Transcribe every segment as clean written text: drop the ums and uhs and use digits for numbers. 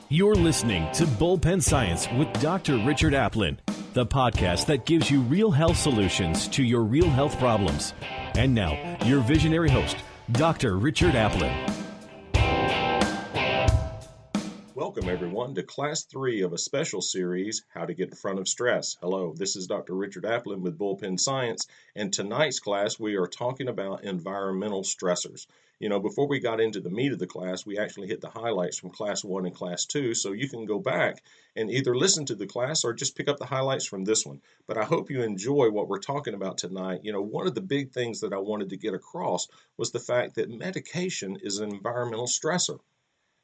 You're listening to Bullpen Science with Dr. Richard Aplin, the podcast that gives you real health solutions to your real health problems. And now, your visionary host, Dr. Richard Aplin. Welcome, everyone, to Class 3 of a special series, How to Get in Front of Stress. Hello, this is Dr. Richard Aplin with Bullpen Science, and tonight's class we are talking about environmental stressors. You know, before we got into the meat of the class, we actually hit the highlights from Class 1 and Class 2, so you can go back and either listen to the class or just pick up the highlights from this one. But I hope you enjoy what we're talking about tonight. You know, one of the big things that I wanted to get across was the fact that medication is an environmental stressor.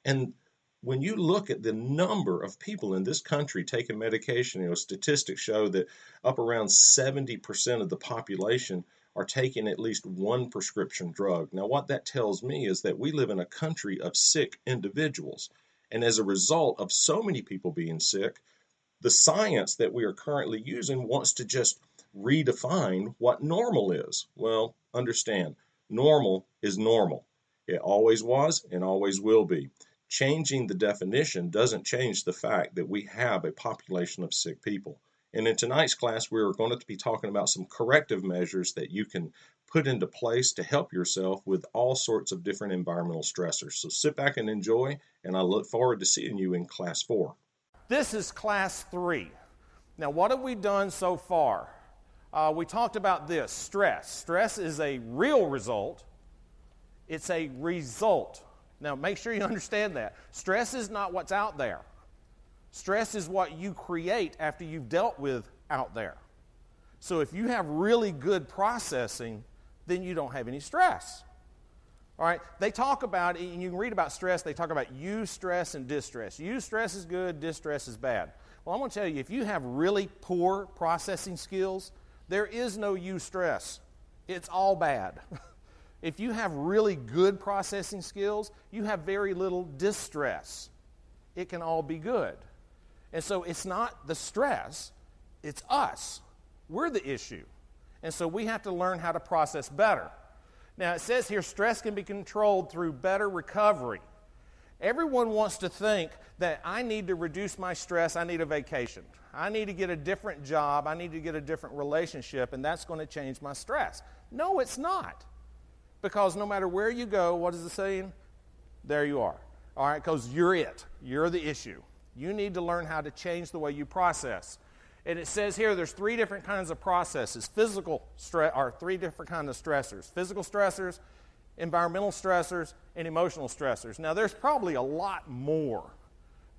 And when you look at the number of people in this country taking medication, you know, statistics show that up around 70% of the population are taking at least one prescription drug. Now, what that tells me is that we live in a country of sick individuals. And as a result of so many people being sick, the science that we are currently using wants to just redefine what normal is. Well, understand, normal is normal. It always was and always will be. Changing the definition doesn't change the fact that we have a population of sick people. And in tonight's class, we're going to be talking about some corrective measures that you can put into place to help yourself with all sorts of different environmental stressors. So sit back and enjoy, and I look forward to seeing you in Class 4. This is Class 3. Now, what have we done so far? We talked about this, stress. Stress is a real result. It's a result. Now, make sure you understand that. Stress is not what's out there. Stress is what you create after you've dealt with out there. So if you have really good processing, then you don't have any stress. All right? They talk about, and you can read about stress, they talk about eustress and distress. Eustress is good, distress is bad. Well, I'm going to tell you, if you have really poor processing skills, there is no eustress. It's all bad. If you have really good processing skills, you have very little distress. It can all be good. And so it's not the stress, it's us. We're the issue. And so we have to learn how to process better. Now it says here, stress can be controlled through better recovery. Everyone wants to think that I need to reduce my stress, I need a vacation. I need to get a different job, I need to get a different relationship, and that's going to change my stress. No, it's not. Because no matter where you go, what is the saying? There you are. All right, because you're it. You're the issue. You need to learn how to change the way you process. And it says here there's three different kinds of processes. Physical stress are three different kinds of stressors. Physical stressors, environmental stressors, and emotional stressors. Now there's probably a lot more,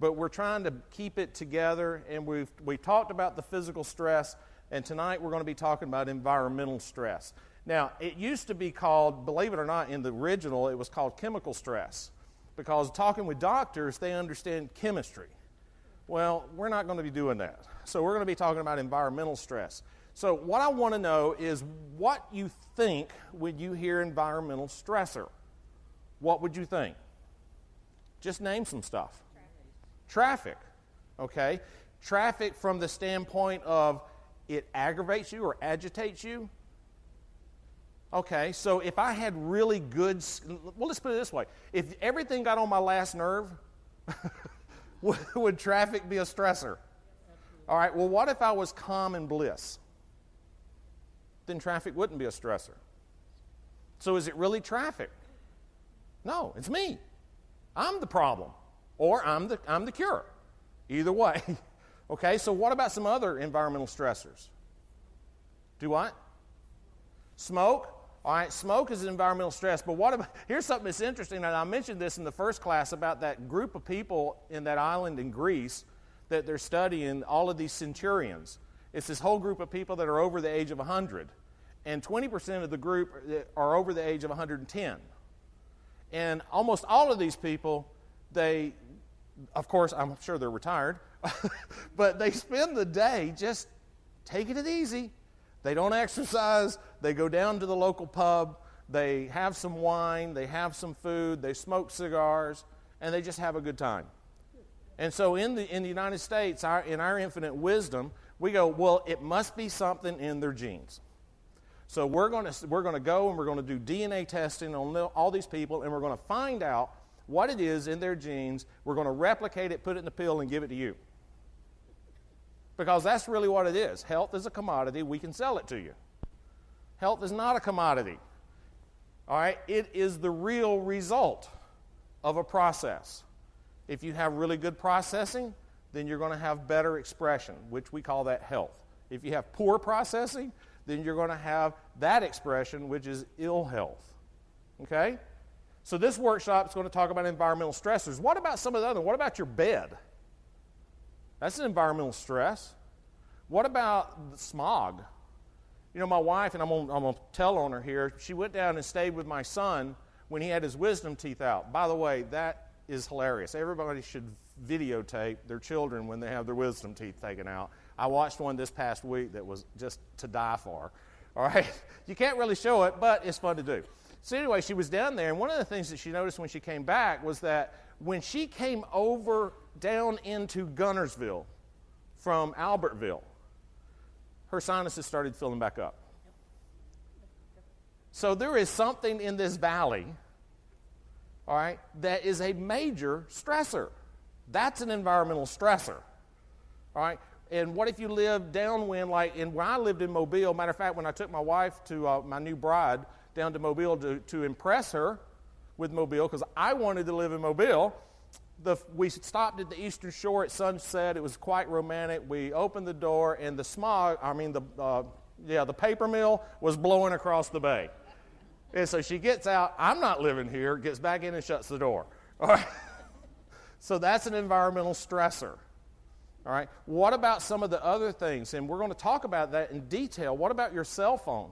but we're trying to keep it together, and we've talked about the physical stress, and tonight we're going to be talking about environmental stress. Now, it used to be called, believe it or not, in the original, it was called chemical stress, because talking with doctors, they understand chemistry. Well, we're not going to be doing that. So we're going to be talking about environmental stress. So what I want to know is what you think when you hear environmental stressor. What would you think? Just name some stuff. Traffic. Okay. Traffic from the standpoint of it aggravates you or agitates you. Okay, so if I had really good, well, let's put it this way. If everything got on my last nerve, would traffic be a stressor? All right, well, what if I was calm and bliss? Then traffic wouldn't be a stressor. So is it really traffic? No, it's me. I'm the problem, or I'm the cure. Either way. Okay, so what about some other environmental stressors? Do what? Smoke. All right, smoke is an environmental stress, but what about, here's something that's interesting, and I mentioned this in the first class about that group of people in that island in Greece that they're studying, all of these centurions. It's this whole group of people that are over the age of 100, and 20% of the group are over the age of 110. And almost all of these people, they, of course, I'm sure they're retired, but they spend the day just taking it easy. They don't exercise, they go down to the local pub, they have some wine, they have some food, they smoke cigars, and they just have a good time. And so in the United States, in our infinite wisdom, we go, well, it must be something in their genes. So we're going to go and we're going to do DNA testing on all these people, and we're going to find out what it is in their genes. We're going to replicate it, put it in a pill, and give it to you. Because that's really what it is. Health is a commodity. We can sell it to you. Health is not a commodity. All right? It is the real result of a process. If you have really good processing, then you're going to have better expression, which we call that health. If you have poor processing, then you're going to have that expression, which is ill health. Okay? So this workshop is going to talk about environmental stressors. What about some of the other? What about your bed? That's an environmental stress. What about the smog? You know, my wife, and I'm going to tell on her here, she went down and stayed with my son when he had his wisdom teeth out. By the way, that is hilarious. Everybody should videotape their children when they have their wisdom teeth taken out. I watched one this past week that was just to die for. All right? You can't really show it, but it's fun to do. So anyway, she was down there, and one of the things that she noticed when she came back was that when she came over down into Gunnersville from Albertville, her sinuses started filling back up. So there is something in this valley, all right, that is a major stressor. That's an environmental stressor, all right? And what if you live downwind, like when I lived in Mobile? Matter of fact, when I took my wife to my new bride down to Mobile to impress her with Mobile, because I wanted to live in Mobile, we stopped at the Eastern Shore at sunset. It was quite romantic. We opened the door, and the smog, the paper mill was blowing across the bay. And so she gets out. I'm not living here. Gets back in and shuts the door. All right. So that's an environmental stressor. All right. What about some of the other things? And we're going to talk about that in detail. What about your cell phone?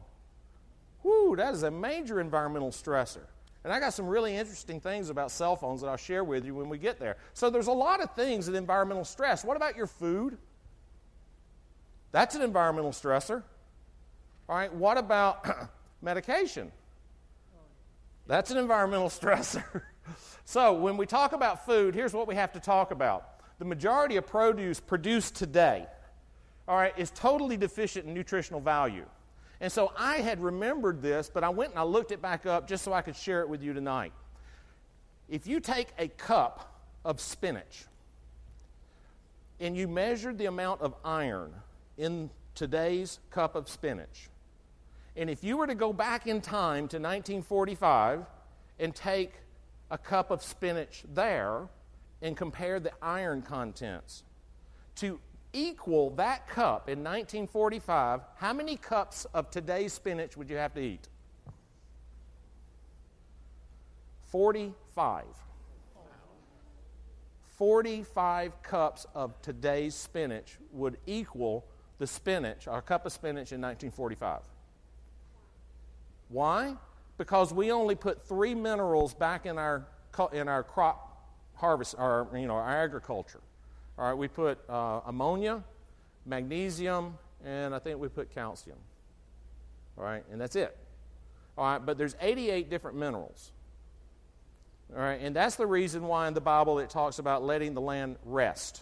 Whoo, that is a major environmental stressor. And I got some really interesting things about cell phones that I'll share with you when we get there. So there's a lot of things in environmental stress. What about your food? That's an environmental stressor. All right. What about medication? That's an environmental stressor. So when we talk about food, here's what we have to talk about. The majority of produce produced today, all right, is totally deficient in nutritional value. And so I had remembered this, but I went and I looked it back up just so I could share it with you tonight. If you take a cup of spinach and you measure the amount of iron in today's cup of spinach, and if you were to go back in time to 1945 and take a cup of spinach there and compare the iron contents to equal that cup in 1945, how many cups of today's spinach would you have to eat? 45. 45 cups of today's spinach would equal the spinach, or a cup of spinach in 1945. Why? Because we only put 3 minerals back in our crop harvest, our agriculture. All right, we put ammonia, magnesium, and I think we put calcium. All right, and that's it. All right, but there's 88 different minerals. All right, and that's the reason why in the Bible it talks about letting the land rest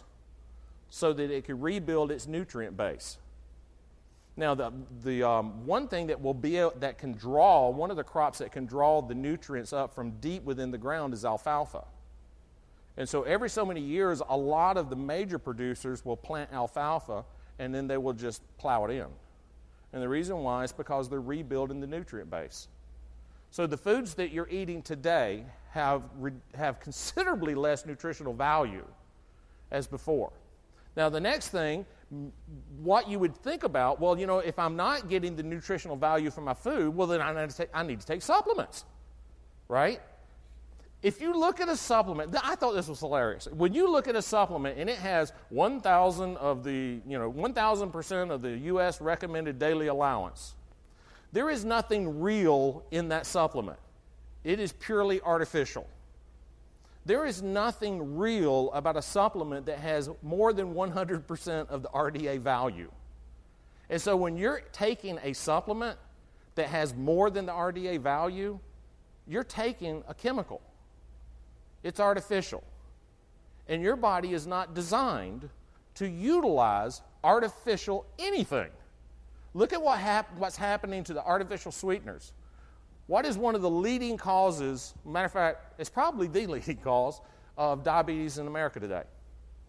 so that it can rebuild its nutrient base. Now, the one thing that can draw, one of the crops that can draw the nutrients up from deep within the ground is alfalfa. And so every so many years, a lot of the major producers will plant alfalfa, and then they will just plow it in. And the reason why is because they're rebuilding the nutrient base. So the foods that you're eating today have considerably less nutritional value as before. Now, the next thing, what you would think about, well, if I'm not getting the nutritional value from my food, well, then I need to take supplements, right? If you look at a supplement, I thought this was hilarious. When you look at a supplement and it has 1,000% of the U.S. recommended daily allowance, there is nothing real in that supplement. It is purely artificial. There is nothing real about a supplement that has more than 100% of the RDA value. And so when you're taking a supplement that has more than the RDA value, you're taking a chemical. It's artificial. And your body is not designed to utilize artificial anything. Look at what's happening to the artificial sweeteners. What is one of the leading causes, matter of fact, it's probably the leading cause of diabetes in America today?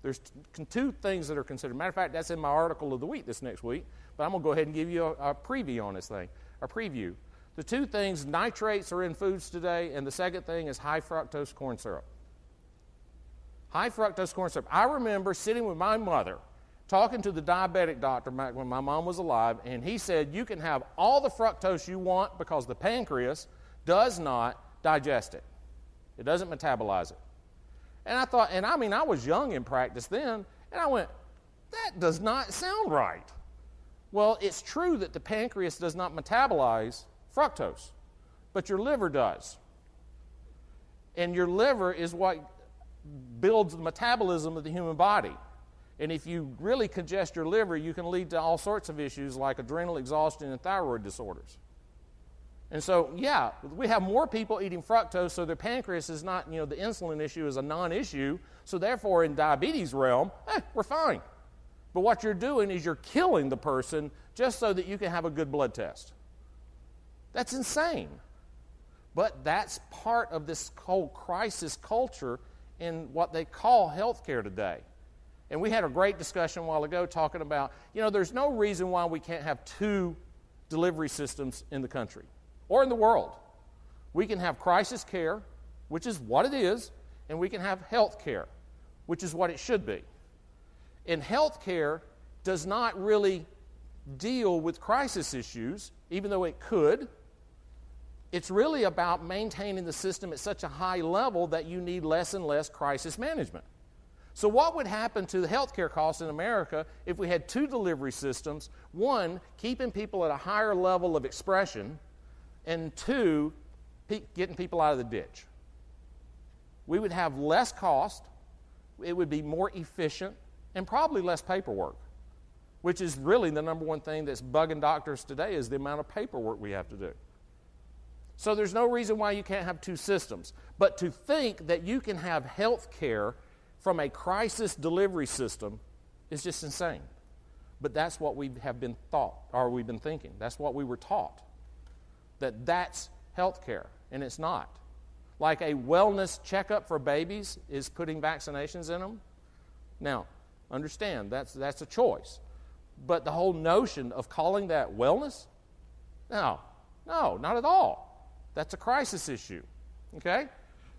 There's two things that are considered. Matter of fact, that's in my article of the week this next week, but I'm going to go ahead and give you a preview on this thing, a preview. The two things, nitrates are in foods today, and the second thing is high fructose corn syrup. High fructose corn syrup. I remember sitting with my mother, talking to the diabetic doctor back when my mom was alive, and he said, you can have all the fructose you want because the pancreas does not digest it. It doesn't metabolize it. And I thought, I was young in practice then, and I went, that does not sound right. Well, it's true that the pancreas does not metabolize fructose, but your liver does. And your liver is what builds the metabolism of the human body. And if you really congest your liver, you can lead to all sorts of issues like adrenal exhaustion and thyroid disorders. And so, yeah, we have more people eating fructose, so their pancreas is not, the insulin issue is a non-issue. So therefore, in diabetes realm, we're fine. But what you're doing is you're killing the person just so that you can have a good blood test. That's insane. But that's part of this whole crisis culture in what they call healthcare today. And we had a great discussion a while ago talking about, there's no reason why we can't have two delivery systems in the country or in the world. We can have crisis care, which is what it is, and we can have health care, which is what it should be. And health care does not really deal with crisis issues, even though it could. It's really about maintaining the system at such a high level that you need less and less crisis management. So what would happen to the healthcare costs in America if we had two delivery systems? One, keeping people at a higher level of expression, and two, getting people out of the ditch. We would have less cost, it would be more efficient, and probably less paperwork, which is really the number one thing that's bugging doctors today is the amount of paperwork we have to do. So there's no reason why you can't have two systems. But to think that you can have health care from a crisis delivery system is just insane. But that's what we have been taught, or we've been thinking. That's what we were taught, that that's health care, and it's not. Like a wellness checkup for babies is putting vaccinations in them. Now, understand, that's a choice. But the whole notion of calling that wellness? No, not at all. That's a crisis issue, okay?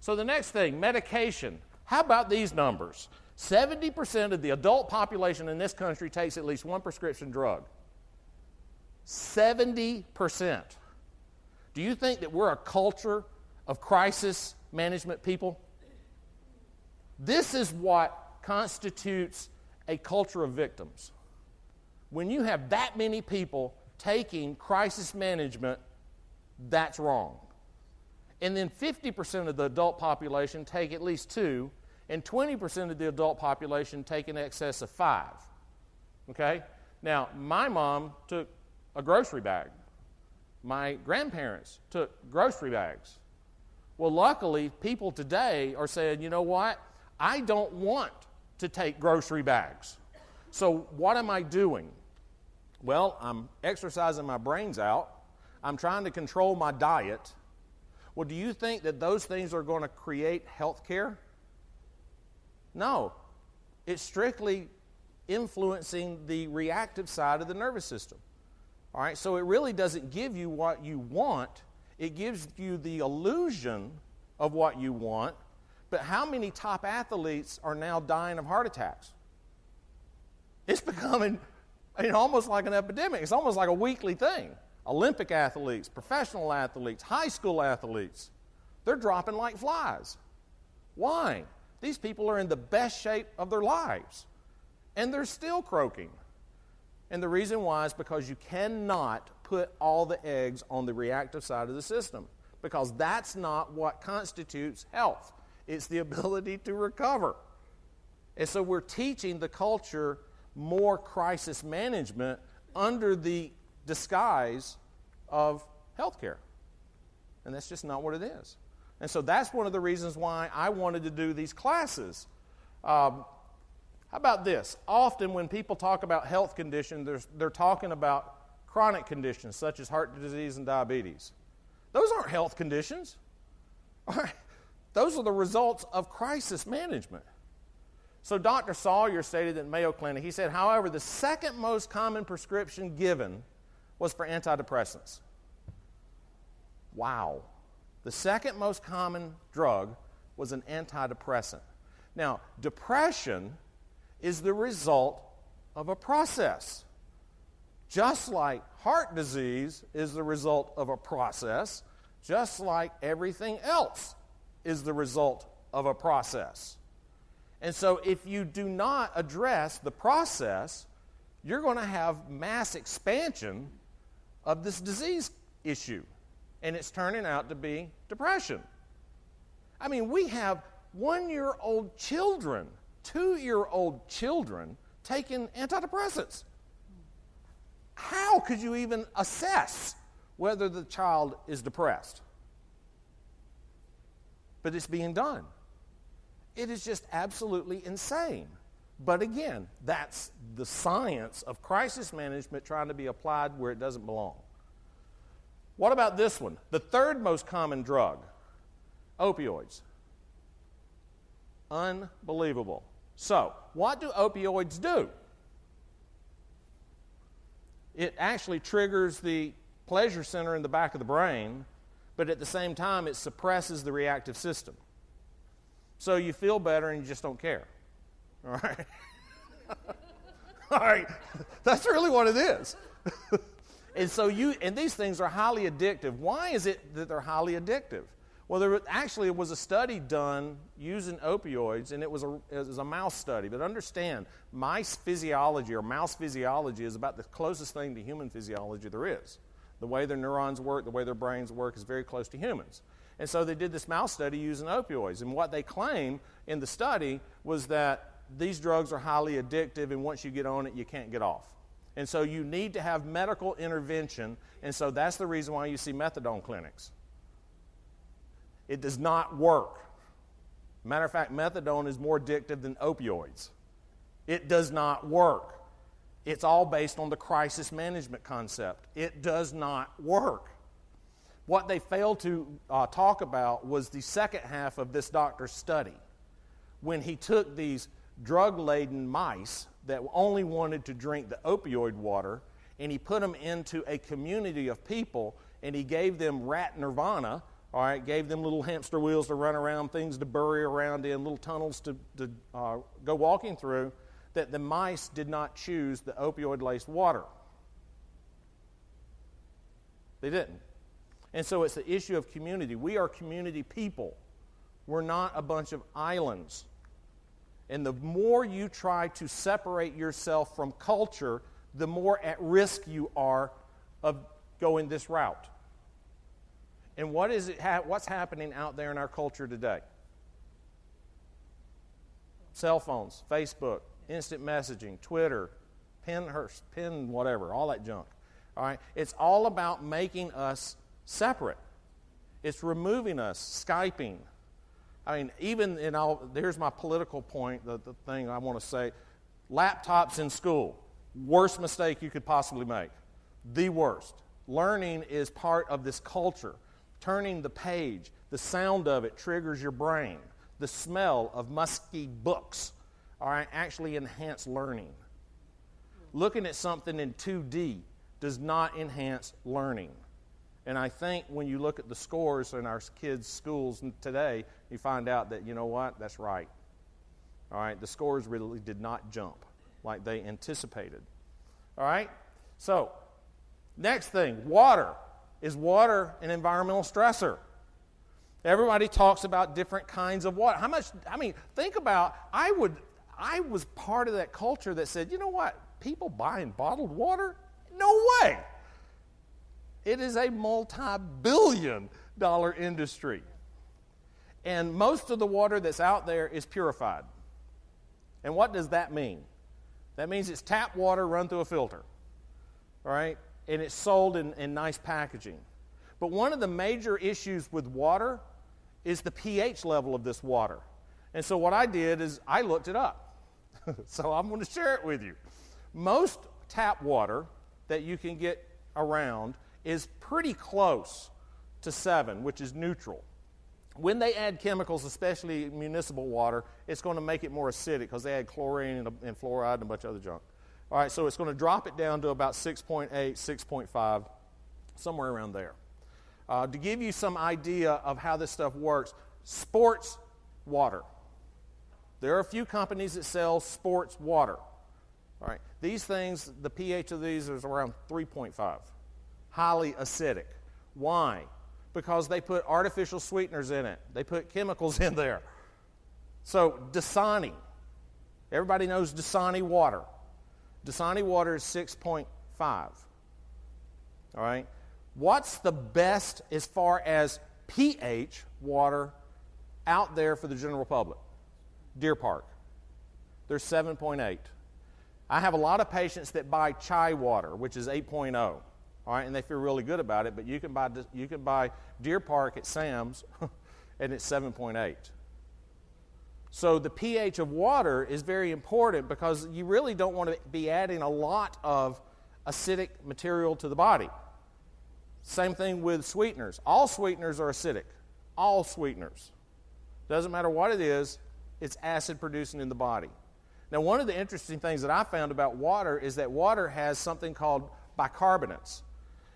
So the next thing, medication. How about these numbers? 70% of the adult population in this country takes at least one prescription drug. 70%. Do you think that we're a culture of crisis management people? This is what constitutes a culture of victims. When you have that many people taking crisis management, that's wrong. And then 50% of the adult population take at least two, and 20% of the adult population take in excess of 5. Okay? Now, my mom took a grocery bag. My grandparents took grocery bags. Well, luckily, people today are saying, you know what? I don't want to take grocery bags. So what am I doing? Well, I'm exercising my brains out. I'm trying to control my diet. Well, do you think that those things are going to create health care? No. It's strictly influencing the reactive side of the nervous system. All right, so it really doesn't give you what you want. It gives you the illusion of what you want. But how many top athletes are now dying of heart attacks? It's becoming almost like an epidemic. It's almost like a weekly thing. Olympic athletes, professional athletes, high school athletes, they're dropping like flies. Why? These people are in the best shape of their lives, and they're still croaking. And the reason why is because you cannot put all the eggs on the reactive side of the system, because that's not what constitutes health. It's the ability to recover. And so we're teaching the culture more crisis management under the disguise of healthcare. And that's just not what it is. And so that's one of the reasons why I wanted to do these classes. How about this? Often when people talk about health conditions, they're talking about chronic conditions such as heart disease and diabetes. Those aren't health conditions. All right. Those are the results of crisis management. So Dr. Sawyer stated at Mayo Clinic, he said, however, the second most common prescription given was for antidepressants. Wow. The second most common drug was an antidepressant. Now, depression is the result of a process. Just like heart disease is the result of a process, just like everything else is the result of a process. And so if you do not address the process, you're going to have mass expansion of this disease issue. And it's turning out to be depression. I mean, we have 1-year-old children, 2-year-old children taking antidepressants. How could you even assess whether the child is depressed? But it's being done. It is just absolutely insane. But again, that's the science of crisis management trying to be applied where it doesn't belong. What about this one? The third most common drug, opioids. Unbelievable. So, what do opioids do? It actually triggers the pleasure center in the back of the brain, but at the same time, it suppresses the reactive system. So you feel better and you just don't care. All right? All right. That's really what it is. And these things are highly addictive. Why is it that they're highly addictive? Well, there was a study done using opioids, and it was a mouse study. But understand, mouse physiology is about the closest thing to human physiology there is. The way their neurons work, the way their brains work is very close to humans. And so they did this mouse study using opioids. And what they claim in the study was that these drugs are highly addictive, and once you get on it, you can't get off. And so you need to have medical intervention, and so that's the reason why you see methadone clinics. It does not work. Matter of fact, methadone is more addictive than opioids. It does not work. It's all based on the crisis management concept. It does not work. What they failed to talk about was the second half of this doctor's study, when he took these drug-laden mice that only wanted to drink the opioid water, and he put them into a community of people, and he gave them rat nirvana, all right, gave them little hamster wheels to run around, things to bury around in, little tunnels to go walking through, that the mice did not choose the opioid-laced water. They didn't. And so it's the issue of community. We are community people. We're not a bunch of islands. And the more you try to separate yourself from culture, the more at risk you are of going this route. And what's happening out there in our culture today? Cell phones, Facebook, instant messaging, Twitter, pin whatever, all that junk. All right? It's all about making us separate. It's removing us, Skyping. I mean, here's my political point, the thing I want to say. Laptops in school, worst mistake you could possibly make. The worst. Learning is part of this culture. Turning the page, the sound of it triggers your brain. The smell of musky books, all right, actually enhance learning. Looking at something in 2D does not enhance learning. And I think when you look at the scores in our kids' schools today, you find out that, you know what, that's right. All right, the scores really did not jump like they anticipated. All right, so next thing, water. Is water an environmental stressor? Everybody talks about different kinds of water. Think about, I was part of that culture that said, you know what, people buying bottled water? No way. It is a multi-billion-dollar industry. And most of the water that's out there is purified. And what does that mean? That means it's tap water run through a filter, all right? And it's sold in nice packaging. But one of the major issues with water is the pH level of this water. And so what I did is I looked it up. So I'm going to share it with you. Most tap water that you can get around is pretty close to 7, which is neutral. When they add chemicals, especially municipal water, it's going to make it more acidic because they add chlorine and fluoride and a bunch of other junk. All right, so it's going to drop it down to about 6.8, 6.5, somewhere around there. To give you some idea of how this stuff works, sports water. There are a few companies that sell sports water. All right, these things, the pH of these is around 3.5, highly acidic. Why? Because they put artificial sweeteners in it. They put chemicals in there. So Dasani, everybody knows Dasani water. Dasani water is 6.5. All right, what's the best as far as pH water out there for the general public? Deer Park. They're 7.8. I have a lot of patients that buy chai water, which is 8.0. All right, and they feel really good about it, but you can buy Deer Park at Sam's, and it's 7.8. So the pH of water is very important because you really don't want to be adding a lot of acidic material to the body. Same thing with sweeteners. All sweeteners are acidic. All sweeteners. Doesn't matter what it is, it's acid producing in the body. Now, one of the interesting things that I found about water is that water has something called bicarbonates.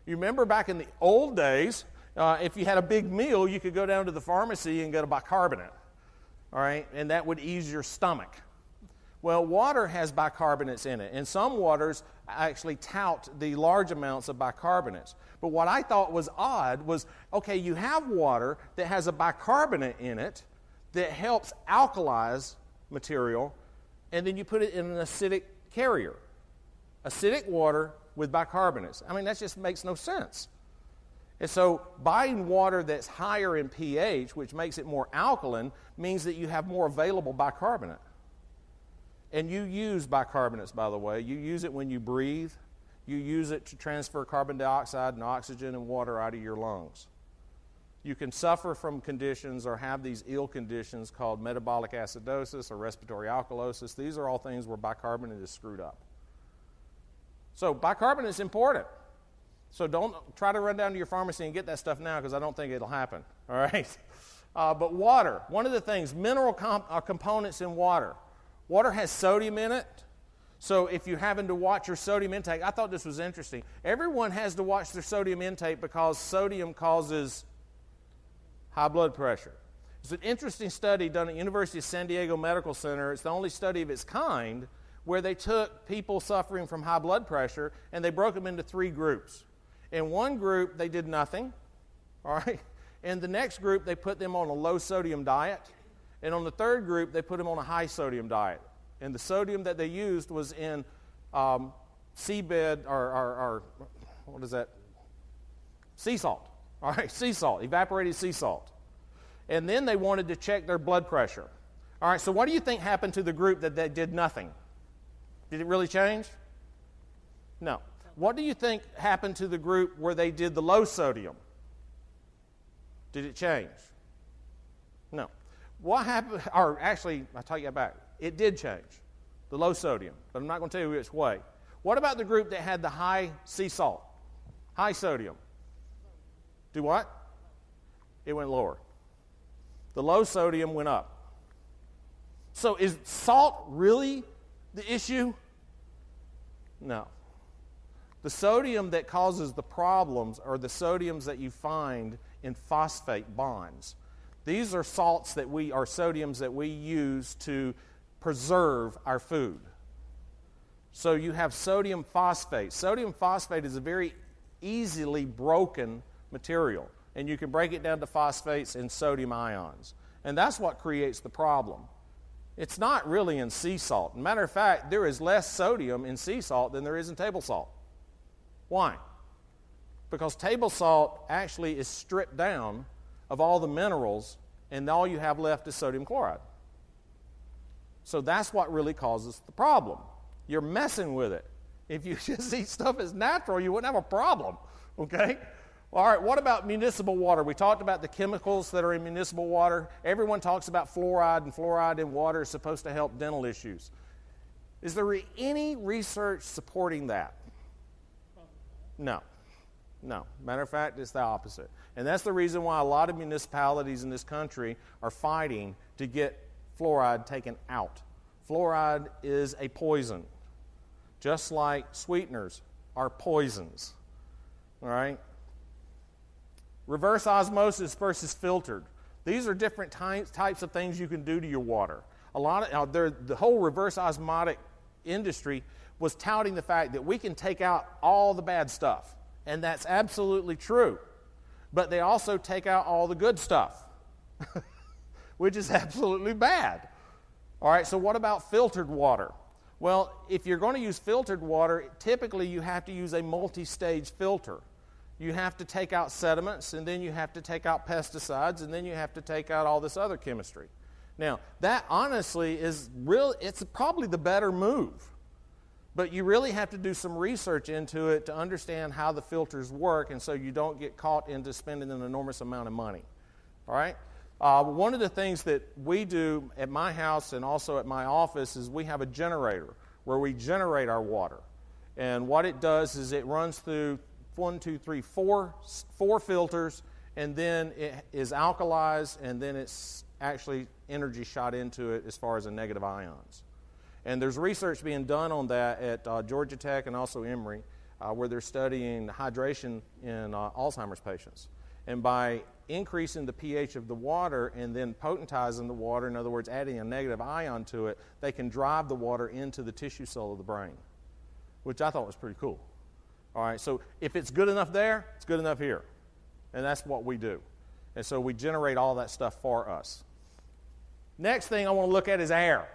You remember back in the old days, if you had a big meal, you could go down to the pharmacy and get a bicarbonate, all right, and that would ease your stomach. Well, water has bicarbonates in it, and some waters actually tout the large amounts of bicarbonates. But what I thought was odd was, okay, you have water that has a bicarbonate in it that helps alkalize material, and then you put it in an acidic carrier. Acidic water with bicarbonates. I mean, that just makes no sense. And so buying water that's higher in pH, which makes it more alkaline, means that you have more available bicarbonate. And you use bicarbonates, by the way. You use it when you breathe. You use it to transfer carbon dioxide and oxygen and water out of your lungs. You can suffer from conditions or have these ill conditions called metabolic acidosis or respiratory alkalosis. These are all things where bicarbonate is screwed up. So bicarbonate is important. So don't try to run down to your pharmacy and get that stuff now because I don't think it'll happen. All right? But water, one of the things, mineral components in water. Water has sodium in it. So if you're having to watch your sodium intake, I thought this was interesting. Everyone has to watch their sodium intake because sodium causes high blood pressure. It's an interesting study done at University of San Diego Medical Center. It's the only study of its kind where they took people suffering from high blood pressure and they broke them into 3 groups. In one group, they did nothing, all right? In the next group, they put them on a low-sodium diet. And on the third group, they put them on a high-sodium diet. And the sodium that they used was in seabed, or what is that? Sea salt. All right, sea salt, evaporated sea salt. And then they wanted to check their blood pressure. All right, so what do you think happened to the group that did nothing? Did it really change? No. What do you think happened to the group where they did the low sodium? Did it change? No. What happened, or actually, I'll take that back. It did change, the low sodium, but I'm not going to tell you which way. What about the group that had the high sea salt, high sodium? Do what? It went lower. The low sodium went up. So is salt really the issue? No. The sodium that causes the problems are the sodiums that you find in phosphate bonds. These are salts that sodiums that we use to preserve our food. So you have sodium phosphate. Sodium phosphate is a very easily broken material, and you can break it down to phosphates and sodium ions. And that's what creates the problem. It's not really in sea salt. Matter of fact, there is less sodium in sea salt than there is in table salt. Why? Because table salt actually is stripped down of all the minerals, and all you have left is sodium chloride. So that's what really causes the problem. You're messing with it. If you just eat stuff as natural, you wouldn't have a problem, okay? All right, what about municipal water? We talked about the chemicals that are in municipal water. Everyone talks about fluoride, and fluoride in water is supposed to help dental issues. Is there any research supporting that? No. No. Matter of fact, it's the opposite. And that's the reason why a lot of municipalities in this country are fighting to get fluoride taken out. Fluoride is a poison, just like sweeteners are poisons. All right? Reverse osmosis versus filtered. These are different types of things you can do to your water. The whole reverse osmotic industry was touting the fact that we can take out all the bad stuff, and that's absolutely true. But they also take out all the good stuff, which is absolutely bad. All right, so what about filtered water? Well, if you're going to use filtered water, typically you have to use a multi-stage filter. You have to take out sediments, and then you have to take out pesticides, and then you have to take out all this other chemistry. Now, that honestly it's probably the better move. But you really have to do some research into it to understand how the filters work, and so you don't get caught into spending an enormous amount of money. All right? One of the things that we do at my house and also at my office is we have a generator where we generate our water. And what it does is it runs through four filters, and then it is alkalized, and then it's actually energy shot into it as far as the negative ions. And there's research being done on that at Georgia Tech and also Emory, where they're studying hydration in Alzheimer's patients. And by increasing the pH of the water and then potentizing the water, in other words, adding a negative ion to it, they can drive the water into the tissue cell of the brain, which I thought was pretty cool. All right, so if it's good enough there, it's good enough here. And that's what we do. And so we generate all that stuff for us. Next thing I want to look at is air.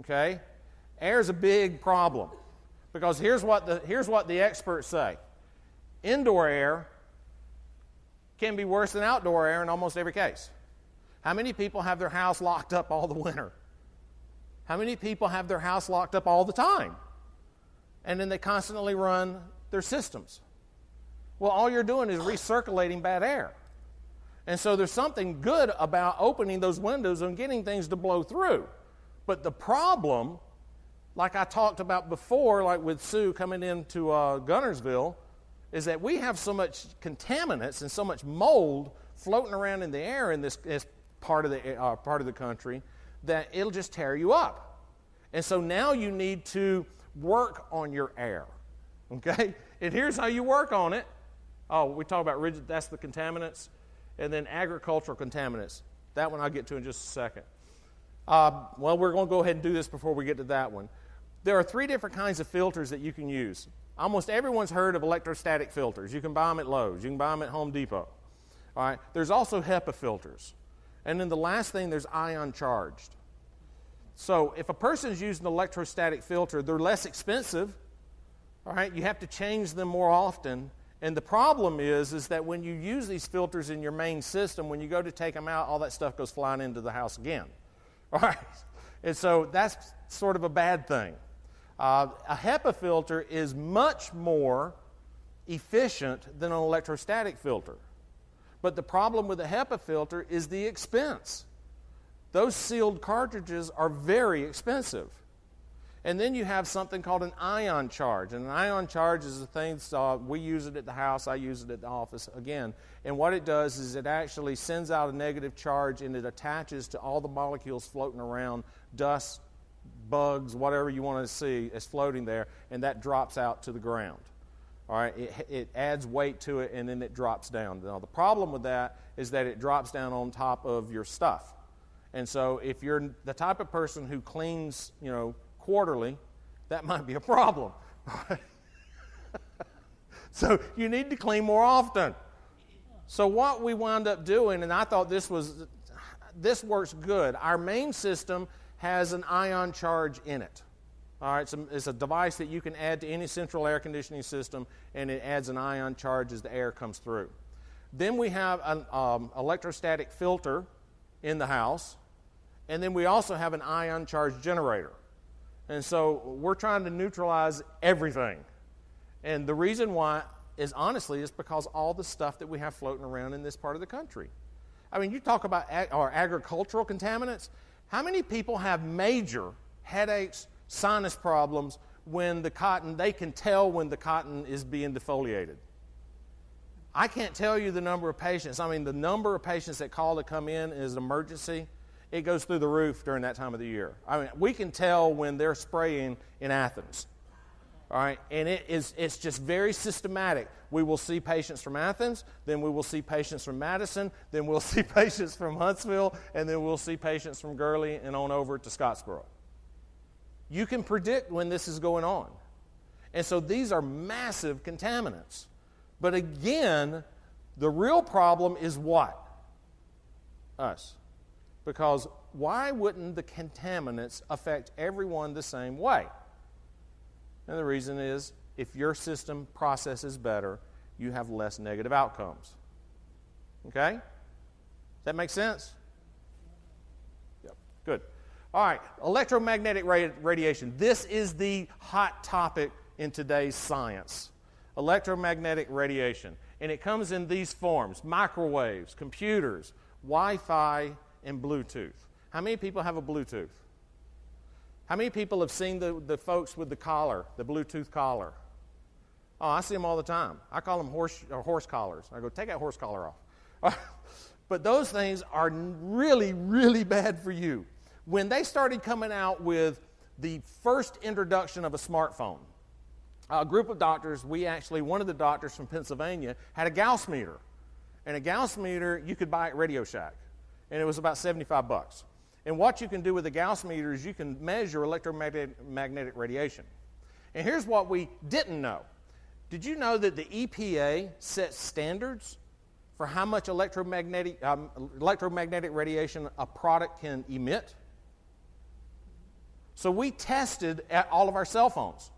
Okay? Air is a big problem because here's what the experts say. Indoor air can be worse than outdoor air in almost every case. How many people have their house locked up all the winter? How many people have their house locked up all the time? And then they constantly run their systems. Well, all you're doing is recirculating bad air. And so there's something good about opening those windows and getting things to blow through. But the problem, like I talked about before, like with Sue coming into Gunnersville, is that we have so much contaminants and so much mold floating around in the air in this part of the country that it'll just tear you up. And so now you need to work on your air, okay? And here's how you work on it. Oh, we talk about rigid, that's the contaminants, and then agricultural contaminants. That one I'll get to in just a second. Well, we're going to go ahead and do this before we get to that one. There are 3 different kinds of filters that you can use. Almost everyone's heard of electrostatic filters. You can buy them at Lowe's. You can buy them at Home Depot. All right. There's also HEPA filters. And then the last thing, there's ion charged. So if a person's using an electrostatic filter, they're less expensive. All right. You have to change them more often. And the problem is that when you use these filters in your main system, when you go to take them out, all that stuff goes flying into the house again. All right. And so that's sort of a bad thing. A HEPA filter is much more efficient than an electrostatic filter. But the problem with a HEPA filter is the expense. Those sealed cartridges are very expensive. And then you have something called an ion charge. And an ion charge is the thing, we use it at the house, I use it at the office again. And what it does is it actually sends out a negative charge and it attaches to all the molecules floating around, dust, bugs, whatever you want to see is floating there, and that drops out to the ground. All right, it adds weight to it, and then it drops down. Now, the problem with that is that it drops down on top of your stuff. And so if you're the type of person who cleans, quarterly, that might be a problem. So you need to clean more often. So what we wound up doing, and I thought this works good. Our main system has an ion charge in it. All right, so it's a device that you can add to any central air conditioning system, and it adds an ion charge as the air comes through. Then we have an electrostatic filter in the house, and then we also have an ion charge generator. And so we're trying to neutralize everything. And the reason why is honestly is because all the stuff that we have floating around in this part of the country. I mean, you talk about our agricultural contaminants. How many people have major headaches, sinus problems when they can tell when the cotton is being defoliated? I can't tell you the number of patients. I mean, the number of patients that call to come in as an emergency, it goes through the roof during that time of the year. I mean, we can tell when they're spraying in Athens. All right, and it's just very systematic. We will see patients from Athens, then we will see patients from Madison, then we'll see patients from Huntsville, and then we'll see patients from Gurley and on over to Scottsboro. You can predict when this is going on. And so these are massive contaminants. But again, the real problem is what? Us. Because why wouldn't the contaminants affect everyone the same way? And the reason is, if your system processes better, you have less negative outcomes. Okay? Does that make sense? Yep. Good. All right, electromagnetic radiation. This is the hot topic in today's science. Electromagnetic radiation. And it comes in these forms: microwaves, computers, Wi-Fi, and Bluetooth. How many people have a Bluetooth? How many people have seen the folks with the collar, the Bluetooth collar? Oh, I see them all the time. I call them horse collars. I go, take that horse collar off. But those things are really, really bad for you. When they started coming out with the first introduction of a smartphone, a group of doctors, one of the doctors from Pennsylvania had a Gauss meter. And a Gauss meter you could buy at Radio Shack. And it was about $75. And what you can do with a Gauss meter is you can measure electromagnetic radiation. And here's what we didn't know. Did you know that the EPA sets standards for how much electromagnetic radiation a product can emit? So we tested at all of our cell phones.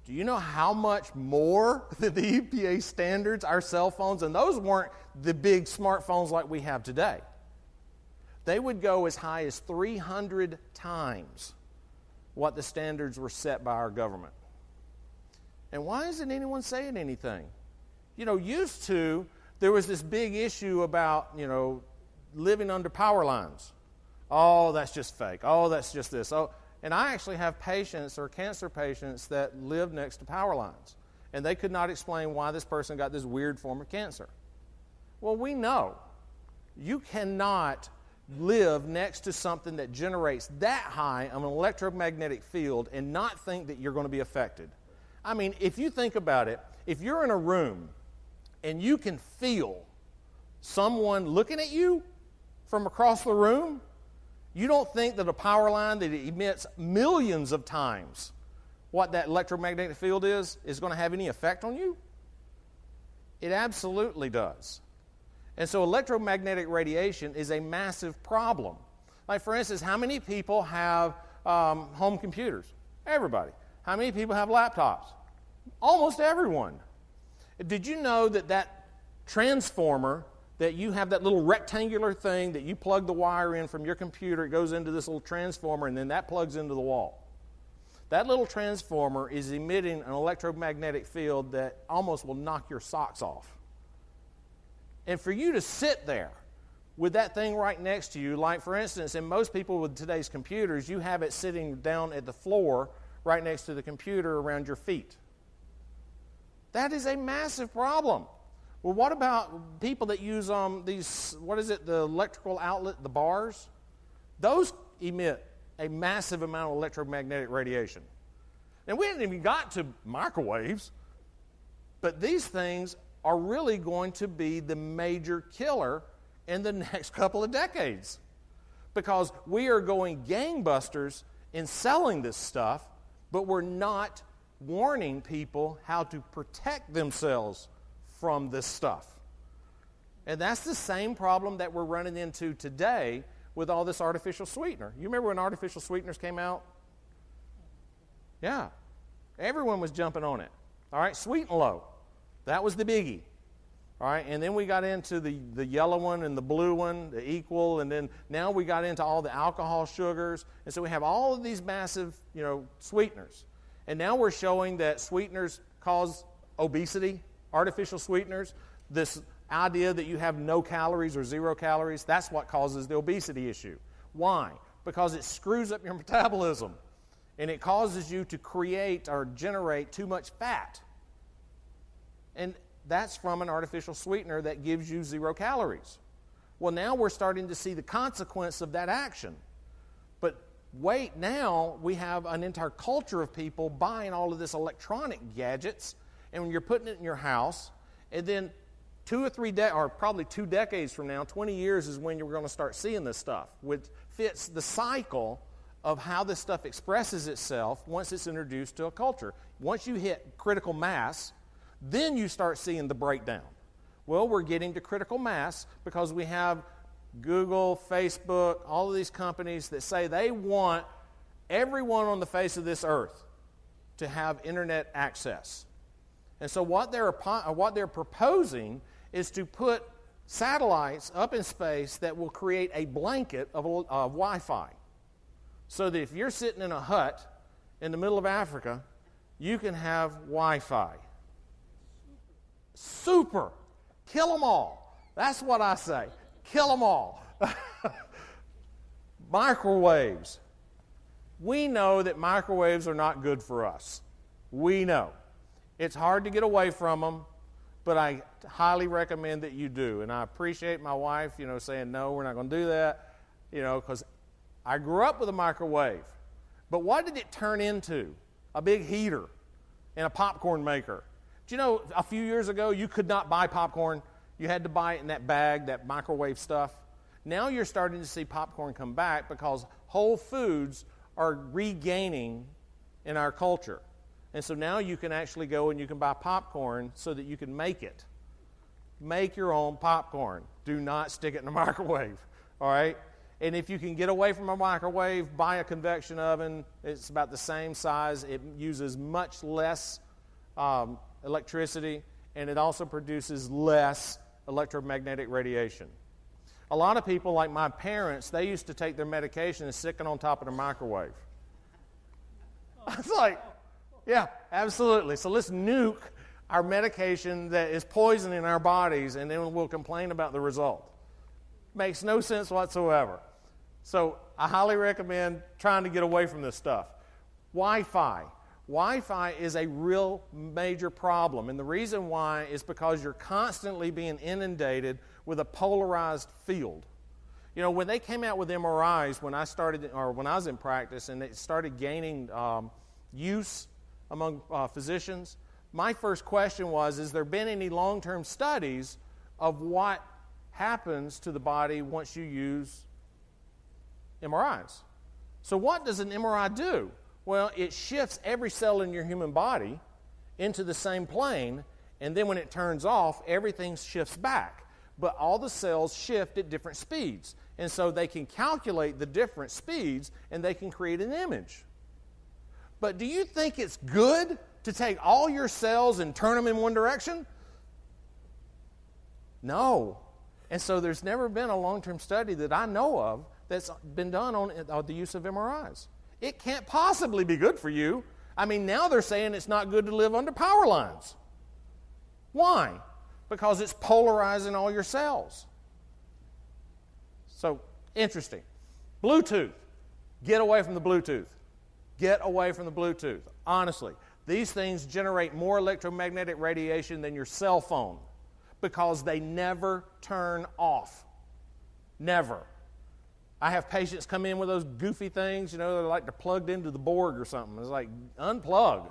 Do you know how much more than the EPA standards our cell phones, and those weren't the big smartphones like we have today. They would go as high as 300 times what the standards were set by our government. And why isn't anyone saying anything? Used to, there was this big issue about, living under power lines. Oh, that's just fake. Oh, that's just this. Oh, and I actually have patients or cancer patients that live next to power lines. And they could not explain why this person got this weird form of cancer. Well, we know you cannot live next to something that generates that high of an electromagnetic field and not think that you're going to be affected. I mean, if you think about it, if you're in a room and you can feel someone looking at you from across the room, you don't think that a power line that emits millions of times what that electromagnetic field is going to have any effect on you? It absolutely does. And so electromagnetic radiation is a massive problem. Like, for instance, how many people have home computers? Everybody. How many people have laptops? Almost everyone. Did you know that transformer, that you have that little rectangular thing that you plug the wire in from your computer, it goes into this little transformer, and then that plugs into the wall? That little transformer is emitting an electromagnetic field that almost will knock your socks off. And for you to sit there with that thing right next to you, like, for instance, in most people with today's computers, you have it sitting down at the floor right next to the computer around your feet. That is a massive problem. Well, what about people that use the electrical outlet, the bars? Those emit a massive amount of electromagnetic radiation. And we haven't even got to microwaves, but these things are really going to be the major killer in the next couple of decades, because we are going gangbusters in selling this stuff, but we're not warning people how to protect themselves from this stuff. And that's the same problem that we're running into today with all this artificial sweetener. You remember when artificial sweeteners came out? Yeah. Everyone was jumping on it. All right, Sweet and Low. That was the biggie. All right, and then we got into the yellow one and the blue one, the Equal, and then now we got into all the alcohol sugars. And so we have all of these massive, sweeteners. And now we're showing that sweeteners cause obesity, artificial sweeteners. This idea that you have no calories or 0 calories, that's what causes the obesity issue. Why? Because it screws up your metabolism, and it causes you to create or generate too much fat. And that's from an artificial sweetener that gives you 0 calories. Well, now we're starting to see the consequence of that action. But wait, now we have an entire culture of people buying all of this electronic gadgets, and when you're putting it in your house, and then 2 or 3 or probably 2 decades from now, 20 years is when you're going to start seeing this stuff, which fits the cycle of how this stuff expresses itself once it's introduced to a culture. Once you hit critical mass, then you start seeing the breakdown. Well, we're getting to critical mass because we have Google, Facebook, all of these companies that say they want everyone on the face of this earth to have internet access. And so what they're proposing is to put satellites up in space that will create a blanket of Wi-Fi. So that if you're sitting in a hut in the middle of Africa, you can have Wi-Fi. Super. Kill them all. That's what I say. Kill them all. Microwaves. We know that microwaves are not good for us. We know. It's hard to get away from them, but I highly recommend that you do. And I appreciate my wife, saying, no, we're not going to do that, because I grew up with a microwave. But what did it turn into? A big heater and a popcorn maker. Do you know, a few years ago, you could not buy popcorn. You had to buy it in that bag, that microwave stuff. Now you're starting to see popcorn come back because whole foods are regaining in our culture. And so now you can actually go and you can buy popcorn so that you can make it. Make your own popcorn. Do not stick it in the microwave, all right? And if you can get away from a microwave, buy a convection oven. It's about the same size. It uses much less electricity, and it also produces less electromagnetic radiation. A lot of people, like my parents, they used to take their medication and stick it on top of the microwave. It's like, yeah, absolutely. So let's nuke our medication that is poisoning our bodies, and then we'll complain about the result. Makes no sense whatsoever. So I highly recommend trying to get away from this stuff. Wi-Fi. Wi-Fi is a real major problem, and the reason why is because you're constantly being inundated with a polarized field. When they came out with MRIs when I was in practice, and it started gaining use among physicians, my first question was, has there been any long-term studies of what happens to the body once you use MRIs? So what does an MRI do? Well, it shifts every cell in your human body into the same plane, and then when it turns off, everything shifts back. But all the cells shift at different speeds. And so they can calculate the different speeds, and they can create an image. But do you think it's good to take all your cells and turn them in one direction? No. And so there's never been a long-term study that I know of that's been done on the use of MRIs. It can't possibly be good for you. I mean, now they're saying it's not good to live under power lines. Why? Because it's polarizing all your cells. So, interesting. Bluetooth. Get away from the Bluetooth. Get away from the Bluetooth. Honestly, these things generate more electromagnetic radiation than your cell phone because they never turn off. Never. I have patients come in with those goofy things, they're like they're plugged into the Borg or something. It's like, unplug.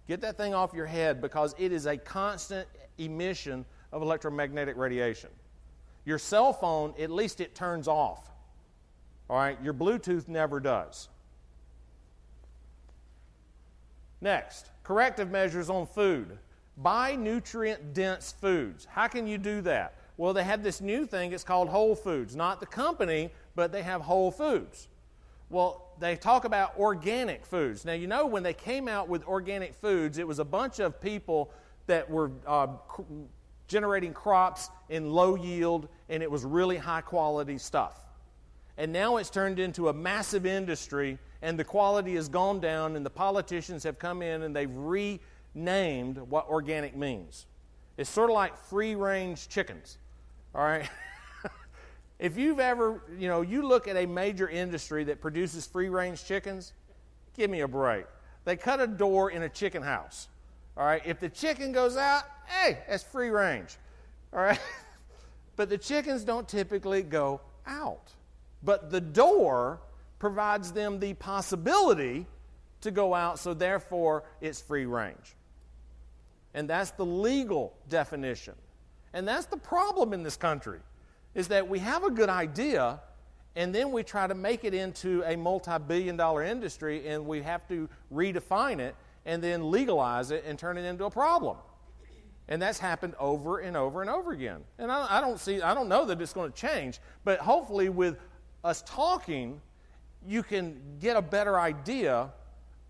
Get that thing off your head because it is a constant emission of electromagnetic radiation. Your cell phone, at least it turns off. All right? Your Bluetooth never does. Next, corrective measures on food. Buy nutrient-dense foods. How can you do that? Well, they have this new thing. It's called Whole Foods. Not the company, but they have Whole Foods. Well, they talk about organic foods. Now, when they came out with organic foods, it was a bunch of people that were generating crops in low yield, and it was really high-quality stuff. And now it's turned into a massive industry, and the quality has gone down, and the politicians have come in, and they've renamed what organic means. It's sort of like free-range chickens, all right? If you've ever, you look at a major industry that produces free-range chickens, give me a break. They cut a door in a chicken house, All right, if the chicken goes out, hey, that's free range. All right, but the chickens don't typically go out. But the door provides them the possibility to go out, so therefore it's free range. And that's the legal definition. And that's the problem in this country, is that we have a good idea, and then we try to make it into a multi-billion-dollar industry, and we have to redefine it and then legalize it and turn it into a problem. And that's happened over and over and over again. And I don't know that it's going to change, but hopefully with us talking, you can get a better idea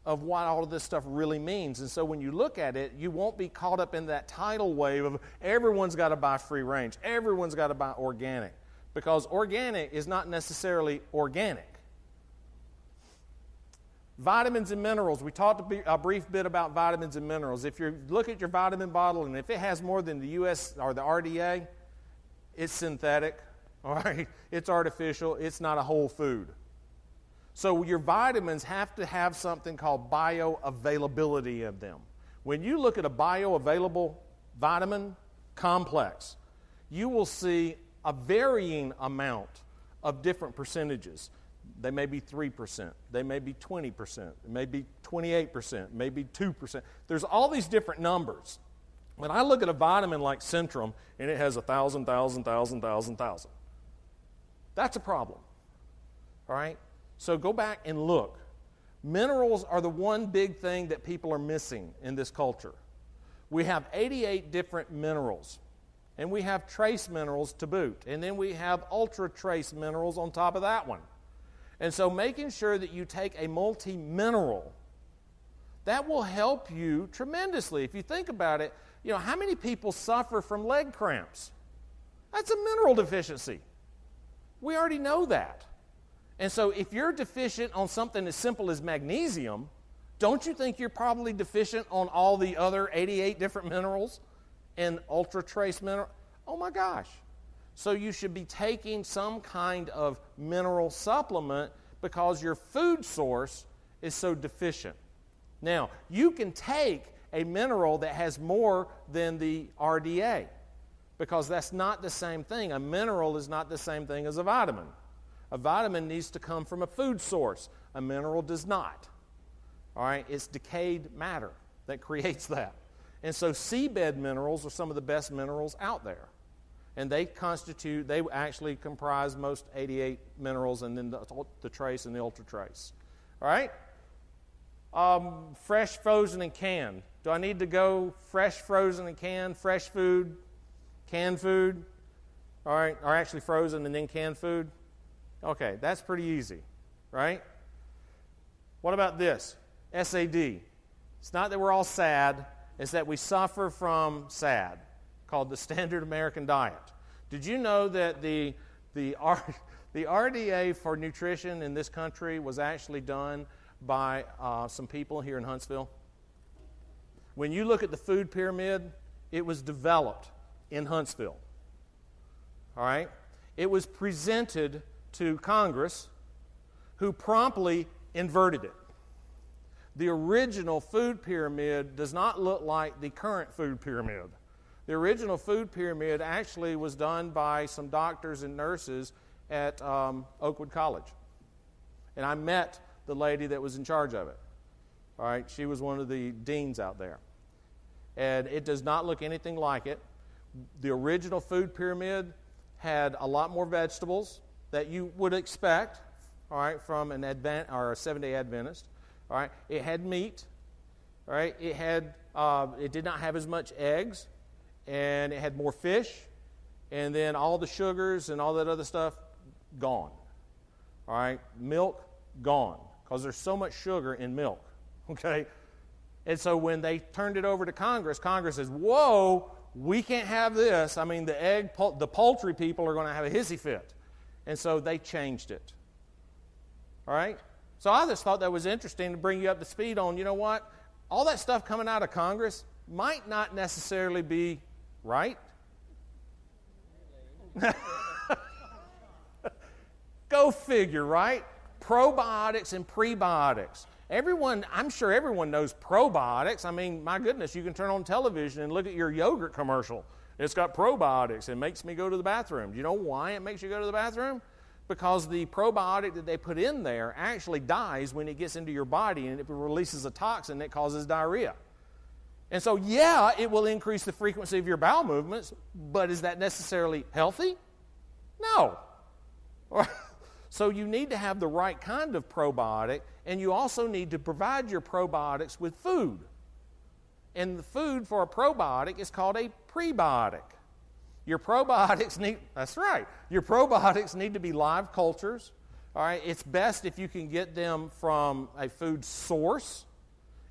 of what all of this stuff really means. And so when you look at it, you won't be caught up in that tidal wave of everyone's got to buy free range, everyone's got to buy organic, because organic is not necessarily organic. Vitamins and minerals. We talked a brief bit about vitamins and minerals. If you look at your vitamin bottle, and if it has more than the US or the RDA, it's synthetic, all right? It's artificial. It's not a whole food. So your vitamins have to have something called bioavailability of them. When you look at a bioavailable vitamin complex, you will see a varying amount of different percentages. They may be 3%, they may be 20%, it may be 28%, maybe 2%. There's all these different numbers. When I look at a vitamin like Centrum and it has 1,000, that's a problem, all right? So go back and look. Minerals are the one big thing that people are missing in this culture. We have 88 different minerals, and we have trace minerals to boot, and then we have ultra trace minerals on top of that one. And so making sure that you take a multi-mineral, that will help you tremendously. If you think about it, you know, how many people suffer from leg cramps? That's a mineral deficiency. We already know that. And so if you're deficient on something as simple as magnesium, don't you think you're probably deficient on all the other 88 different minerals and ultra trace mineral? Oh my gosh. So you should be taking some kind of mineral supplement because your food source is so deficient. Now, you can take a mineral that has more than the RDA because that's not the same thing. A mineral is not the same thing as a vitamin. A vitamin needs to come from a food source. A mineral does not. All right? It's decayed matter that creates that. And so seabed minerals are some of the best minerals out there. And they actually comprise most 88 minerals and then the trace and the ultra trace. All right? Fresh, frozen, and canned. Do I need to go fresh, frozen, and canned? Fresh food, canned food? All right? Or actually frozen and then canned food? Okay, that's pretty easy, right? What about this? SAD. It's not that we're all sad. It's that we suffer from SAD, called the Standard American Diet. Did you know that the RDA for nutrition in this country was actually done by some people here in Huntsville? When you look at the food pyramid, it was developed in Huntsville. All right? It was presented to Congress, who promptly inverted it. The original food pyramid does not look like the current food pyramid. The original food pyramid actually was done by some doctors and nurses at Oakwood College. And I met the lady that was in charge of it. All right, she was one of the deans out there. And it does not look anything like it. The original food pyramid had a lot more vegetables that you would expect, all right, from a Seventh-day Adventist. All right, it had meat. All right, it did not have as much eggs, and it had more fish, and then all the sugars and all that other stuff gone. All right, milk gone, because there's so much sugar in milk. Okay, and so when they turned it over to Congress, Congress says, "Whoa, we can't have this. I mean, the poultry people are going to have a hissy fit," and so they changed it. All right. So I just thought that was interesting to bring you up to speed on, you know what? All that stuff coming out of Congress might not necessarily be right. Go figure, right? Probiotics and prebiotics. I'm sure everyone knows probiotics. I mean, my goodness, you can turn on television and look at your yogurt commercial. It's got probiotics. It makes me go to the bathroom. Do you know why it makes you go to the bathroom? Because the probiotic that they put in there actually dies when it gets into your body, and it releases a toxin that causes diarrhea. And so, yeah, it will increase the frequency of your bowel movements, but is that necessarily healthy? No. So you need to have the right kind of probiotic, and you also need to provide your probiotics with food. And the food for a probiotic is called a prebiotic. Your probiotics need to be live cultures. All right, it's best if you can get them from a food source.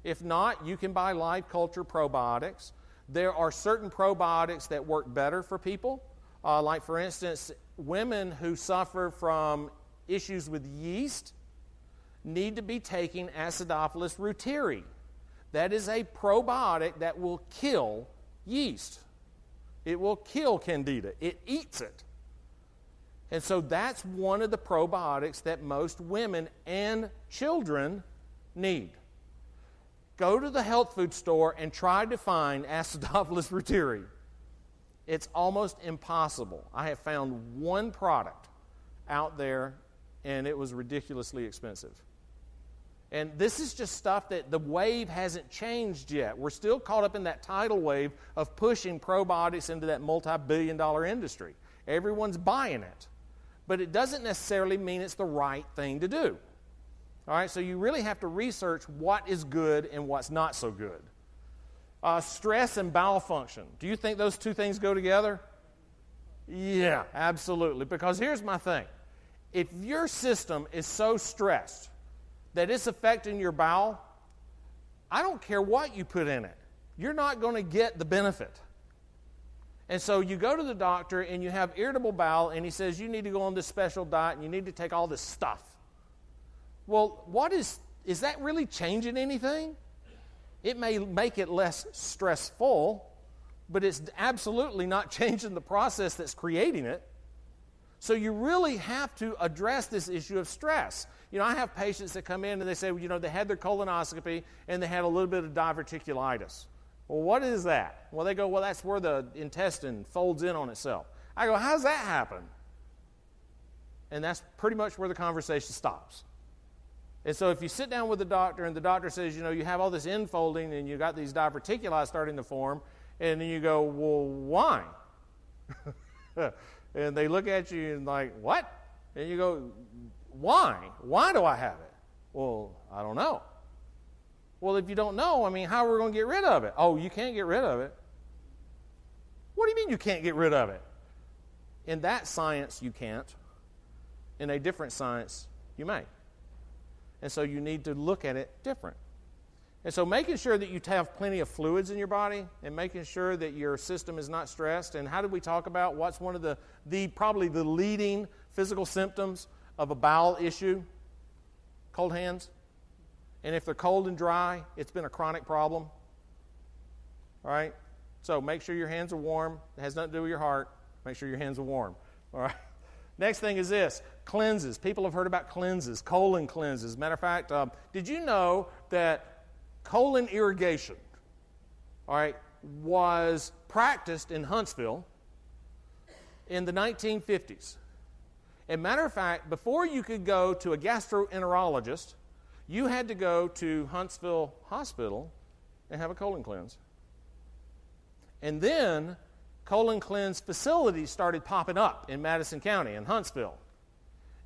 If not, you can buy live culture probiotics. There are certain probiotics that work better for people. Like, for instance, women who suffer from issues with yeast need to be taking Acidophilus reuteri. That is a probiotic that will kill yeast. It will kill Candida. It eats it. And so that's one of the probiotics that most women and children need. Go to the health food store and try to find Acidophilus reuteri. It's almost impossible. I have found one product out there, and it was ridiculously expensive. And this is just stuff that the wave hasn't changed yet. We're still caught up in that tidal wave of pushing probiotics into that multi-billion-dollar industry. Everyone's buying it. But it doesn't necessarily mean it's the right thing to do. All right, so you really have to research what is good and what's not so good. Stress and bowel function. Do you think those two things go together? Yeah, absolutely. Because here's my thing. If your system is so stressed that it's affecting your bowel, I don't care what you put in it. You're not going to get the benefit. And so you go to the doctor and you have irritable bowel, and he says you need to go on this special diet and you need to take all this stuff. Well, is that really changing anything? It may make it less stressful, but it's absolutely not changing the process that's creating it. So you really have to address this issue of stress. You know, I have patients that come in and they say, well, you know, they had their colonoscopy and they had a little bit of diverticulitis. Well, what is that? Well, they go, well, that's where the intestine folds in on itself. I go, how's that happen? And that's pretty much where the conversation stops. And so if you sit down with the doctor and the doctor says, you know, you have all this infolding and you got these diverticuli starting to form, and then you go, well, why? And they look at you and like, what? And you go, why? Why do I have it? Well, I don't know. Well, if you don't know, I mean, how are we going to get rid of it? Oh, you can't get rid of it. What do you mean you can't get rid of it? In that science, you can't. In a different science, you may. And so you need to look at it different. And so making sure that you have plenty of fluids in your body and making sure that your system is not stressed. And how did we talk about what's one of the probably the leading physical symptoms of a bowel issue? Cold hands. And if they're cold and dry, it's been a chronic problem. All right? So make sure your hands are warm. It has nothing to do with your heart. Make sure your hands are warm. All right? Next thing is this, cleanses. People have heard about cleanses, colon cleanses. Matter of fact, did you know that colon irrigation, all right, was practiced in Huntsville in the 1950s? As a matter of fact, before you could go to a gastroenterologist, you had to go to Huntsville Hospital and have a colon cleanse. And then colon cleanse facilities started popping up in Madison County and Huntsville.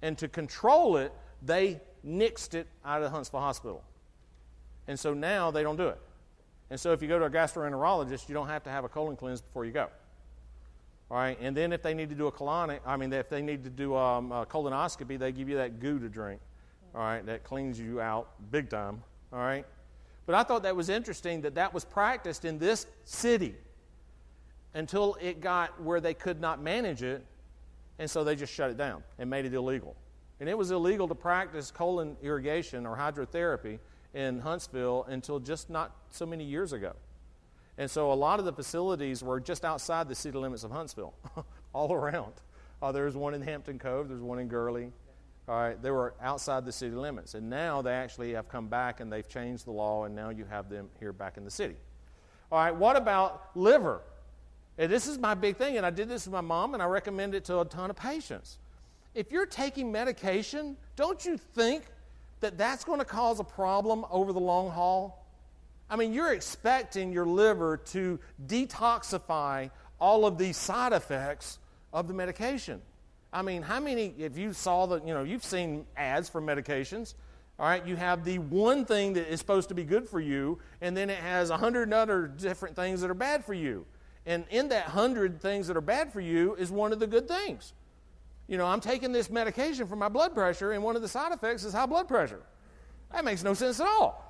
And to control it, they nixed it out of the Huntsville Hospital. And so now they don't do it. And so if you go to a gastroenterologist, you don't have to have a colon cleanse before you go. All right, and then if they need to do if they need to do a colonoscopy, they give you that goo to drink. All right, that cleans you out big time. All right, but I thought that was interesting that was practiced in this city until it got where they could not manage it, and so they just shut it down and made it illegal. And it was illegal to practice colon irrigation or hydrotherapy in Huntsville until just not so many years ago. And so a lot of the facilities were just outside the city limits of Huntsville, all around. There's one in Hampton Cove, there's one in Gurley, All right, they were outside the city limits, and now they actually have come back and they've changed the law, and now you have them here back in the city. All right, what about liver? And this is my big thing, and I did this with my mom, and I recommend it to a ton of patients. If you're taking medication, don't you think that that's going to cause a problem over the long haul? I mean, you're expecting your liver to detoxify all of these side effects of the medication. I mean, how many, if you saw you've seen ads for medications, all right, you have the one thing that is supposed to be good for you, and then it has 100 other different things that are bad for you. And in that 100 things that are bad for you is one of the good things. I'm taking this medication for my blood pressure, and one of the side effects is high blood pressure. That makes no sense at all.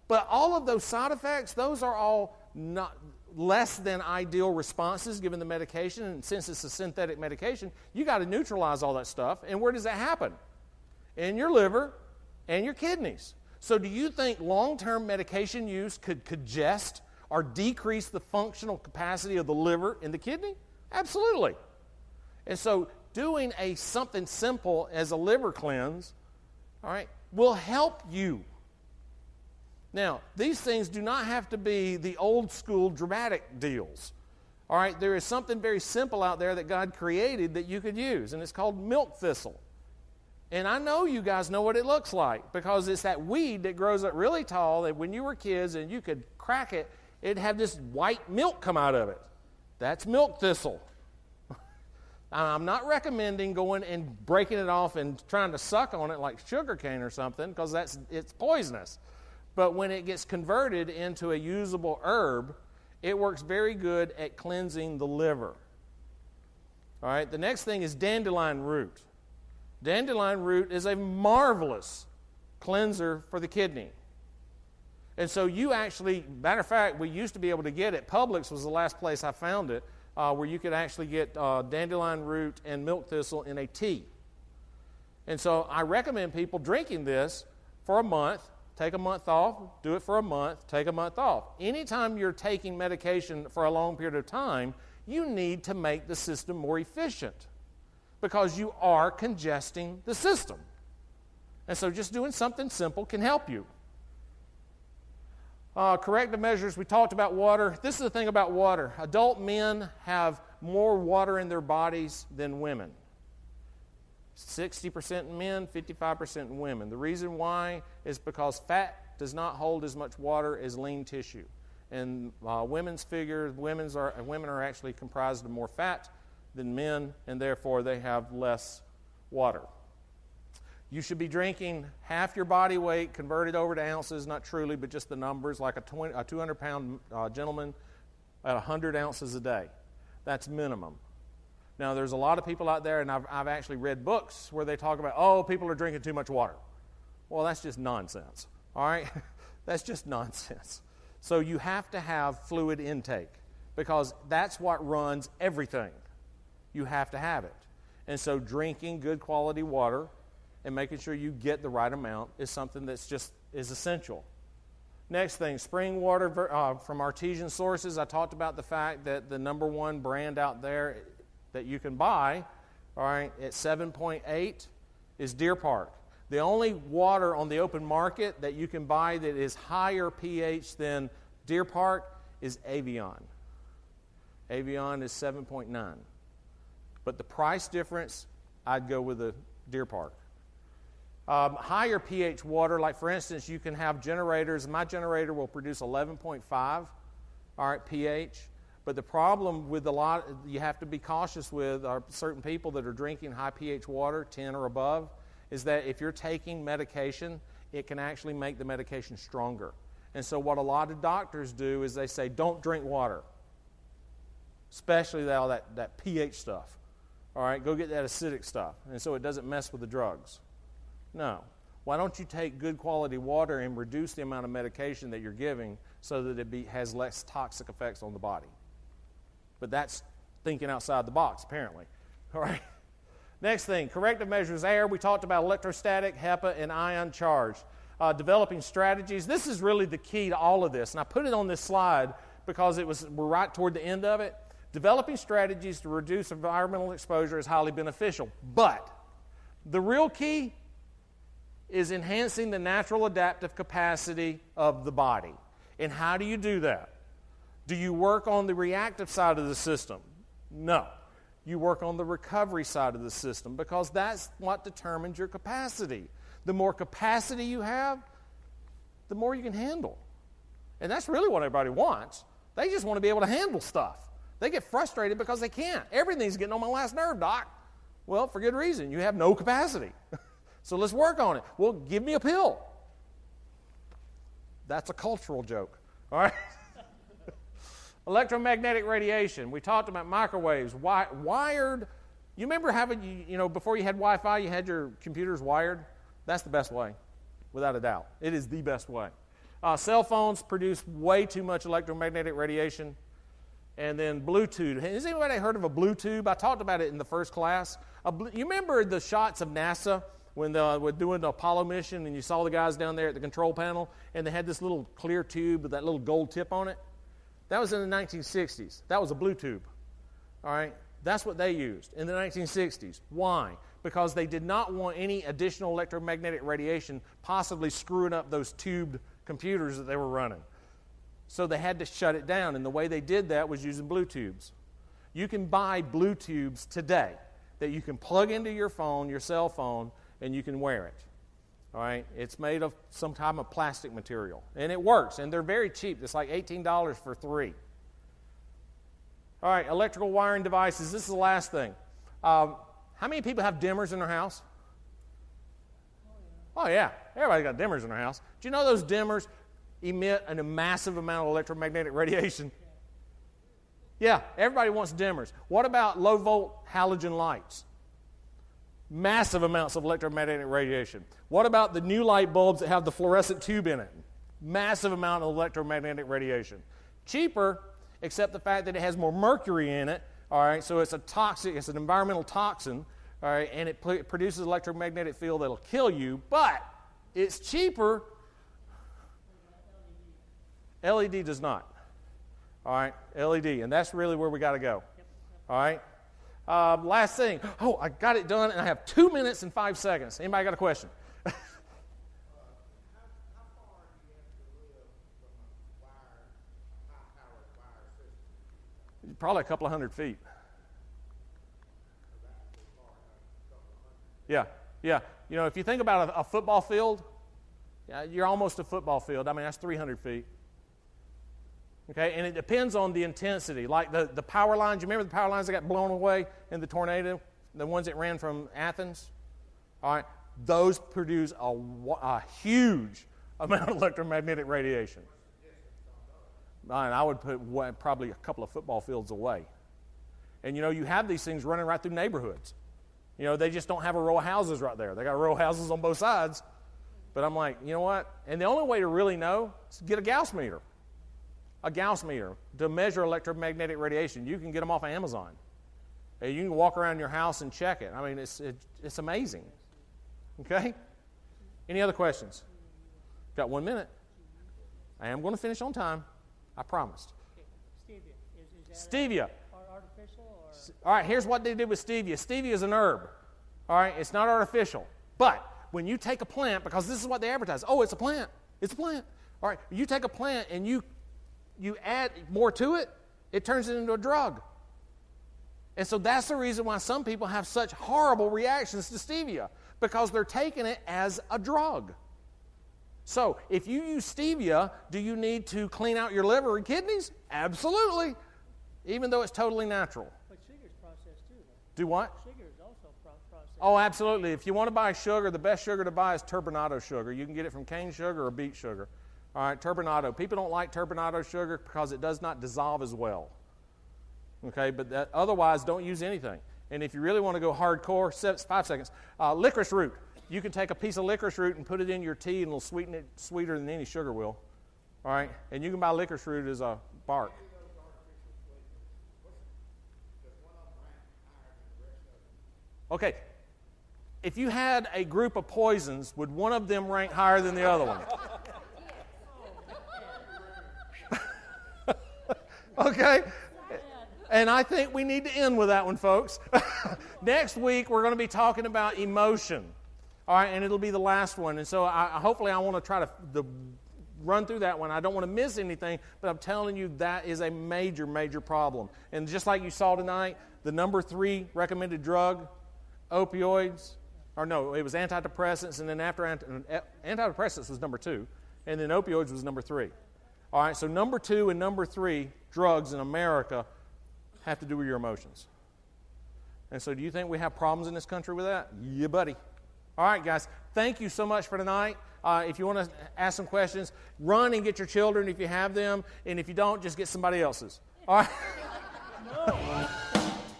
But all of those side effects, those are all not less than ideal responses given the medication, and since it's a synthetic medication, you got to neutralize all that stuff. And where does that happen? In your liver and your kidneys. So do you think long-term medication use could congest or decrease the functional capacity of the liver and the kidney? Absolutely. And so doing something simple as a liver cleanse, all right, will help you. Now, these things do not have to be the old school dramatic deals. All right, there is something very simple out there that God created that you could use, and it's called milk thistle. And I know you guys know what it looks like because it's that weed that grows up really tall that when you were kids and you could crack it, it'd have this white milk come out of it. That's milk thistle. I'm not recommending going and breaking it off and trying to suck on it like sugar cane or something because it's poisonous. But when it gets converted into a usable herb, it works very good at cleansing the liver. All right, the next thing is dandelion root. Dandelion root is a marvelous cleanser for the kidney. And so you actually, matter of fact, we used to be able to get it. Publix was the last place I found it, where you could actually get dandelion root and milk thistle in a tea. And so I recommend people drinking this for a month. Take a month off, do it for a month, take a month off. Anytime you're taking medication for a long period of time, you need to make the system more efficient because you are congesting the system. And so just doing something simple can help you. Corrective measures, we talked about water. This is the thing about water. Adult men have more water in their bodies than women. 60% in men, 55% in women. The reason why is because fat does not hold as much water as lean tissue. And women's figure, women are actually comprised of more fat than men, and therefore they have less water. You should be drinking half your body weight converted over to ounces, not truly, but just the numbers, like a 200-pound gentleman at 100 ounces a day. That's minimum. Now, there's a lot of people out there, and I've actually read books where they talk about, people are drinking too much water. Well, that's just nonsense, all right? That's just nonsense. So you have to have fluid intake because that's what runs everything. You have to have it. And so drinking good quality water and making sure you get the right amount is something that's just is essential. Next thing, spring water from artesian sources. I talked about the fact that the number one brand out there that you can buy, all right, at 7.8 is Deer Park. The only water on the open market that you can buy that is higher pH than Deer Park is Evian. Evian is 7.9. But the price difference, I'd go with the Deer Park. Higher pH water, like for instance, you can have generators. My generator will produce 11.5, all right, pH. But the problem with you have to be cautious with are certain people that are drinking high pH water, 10 or above, is that if you're taking medication, it can actually make the medication stronger. And so what a lot of doctors do is they say, don't drink water, especially all that pH stuff. All right, go get that acidic stuff, and so it doesn't mess with the drugs. No. Why don't you take good quality water and reduce the amount of medication that you're giving so that it has less toxic effects on the body? But that's thinking outside the box, apparently. All right. Next thing, corrective measures air. We talked about electrostatic, HEPA, and ion charge. Developing strategies. This is really the key to all of this. And I put it on this slide because we're right toward the end of it. Developing strategies to reduce environmental exposure is highly beneficial. But the real key is enhancing the natural adaptive capacity of the body. And how do you do that? Do you work on the reactive side of the system? No. You work on the recovery side of the system because that's what determines your capacity. The more capacity you have, the more you can handle. And that's really what everybody wants. They just want to be able to handle stuff. They get frustrated because they can't. Everything's getting on my last nerve, Doc. Well, for good reason. You have no capacity. So let's work on it. Well, give me a pill. That's a cultural joke. All right? Electromagnetic radiation. We talked about microwaves. Wired. You remember having, before you had Wi-Fi, you had your computers wired? That's the best way, without a doubt. It is the best way. Cell phones produce way too much electromagnetic radiation. And then Bluetooth. Has anybody heard of a Bluetooth? I talked about it in the first class. You remember the shots of NASA when they were doing the Apollo mission and you saw the guys down there at the control panel and they had this little clear tube with that little gold tip on it? That was in the 1960s. That was a Bluetooth. All right? That's what they used in the 1960s. Why? Because they did not want any additional electromagnetic radiation possibly screwing up those tubed computers that they were running. So they had to shut it down, and the way they did that was using Bluetooths. You can buy Bluetooths today that you can plug into your phone, your cell phone, and you can wear it. All right? It's made of some type of plastic material, and it works, and they're very cheap. It's like $18 for 3. All right, electrical wiring devices. This is the last thing. How many people have dimmers in their house? Oh, yeah. Everybody got dimmers in their house. Do you know those dimmers emit a massive amount of electromagnetic radiation? Yeah, everybody wants dimmers. What about low-volt halogen lights? Massive amounts of electromagnetic radiation. What about the new light bulbs that have the fluorescent tube in it? Massive amount of electromagnetic radiation. Cheaper, except the fact that it has more mercury in it. All right, so it's a toxic, it's an environmental toxin. All right, and it produces an electromagnetic field that'll kill you, but it's cheaper. LED does not. All right, LED, and that's really where we got to go. All right. Last thing. Oh, I got it done, and I have 2 minutes and 5 seconds. Anybody got a question? Probably a couple of 100 feet. Yeah. If you think about a football field, you're almost a football field. I mean, that's 300 feet. Okay, and it depends on the intensity. Like the power lines, you remember the power lines that got blown away in the tornado? The ones that ran from Athens? All right, those produce a huge amount of electromagnetic radiation. And I would put probably a couple of football fields away. And you have these things running right through neighborhoods. They just don't have a row of houses right there. They got a row of houses on both sides. But I'm like, you know what? And the only way to really know is to get a Gauss meter. A Gauss meter to measure electromagnetic radiation. You can get them off of Amazon. And you can walk around your house and check it. I mean, it's amazing. Okay? Any other questions? Got 1 minute. I am going to finish on time. I promised. Okay. Stevia. Is Stevia. Artificial or? All right, here's what they did with stevia. Stevia is an herb. All right, it's not artificial. But when you take a plant, because this is what they advertise. Oh, it's a plant. It's a plant. All right, you take a plant and you add more to it, it turns it into a drug. And so that's the reason why some people have such horrible reactions to stevia, because they're taking it as a drug. So if you use stevia, do you need to clean out your liver and kidneys? Absolutely, even though it's totally natural. But sugar's processed too, though. Do what? Sugar is also processed. Oh, absolutely. If you want to buy sugar, the best sugar to buy is turbinado sugar. You can get it from cane sugar or beet sugar. All right, turbinado. People don't like turbinado sugar because it does not dissolve as well. Okay, but otherwise, don't use anything. And if you really want to go hardcore, 5 seconds, licorice root. You can take a piece of licorice root and put it in your tea, and it'll sweeten it sweeter than any sugar will. All right, and you can buy licorice root as a bark. Okay, if you had a group of poisons, would one of them rank higher than the other one? Okay? And I think we need to end with that one, folks. Next week, we're going to be talking about emotion. All right, and it'll be the last one. And so hopefully I want to try to run through that one. I don't want to miss anything, but I'm telling you that is a major, major problem. And just like you saw tonight, the number 3 recommended drug, opioids, or no, it was antidepressants, and then after antidepressants was number 2, and then opioids was number 3. All right, so number 2 and number 3 drugs in America have to do with your emotions. And so do you think we have problems in this country with that? Yeah, buddy. All right, guys, thank you so much for tonight. If you want to ask some questions, run and get your children if you have them, and if you don't, just get somebody else's. All right?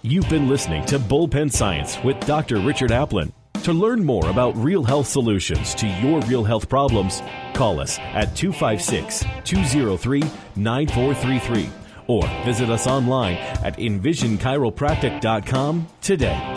You've been listening to Bullpen Science with Dr. Richard Aplin. To learn more about real health solutions to your real health problems, call us at 256-203-9433 or visit us online at envisionchiropractic.com today.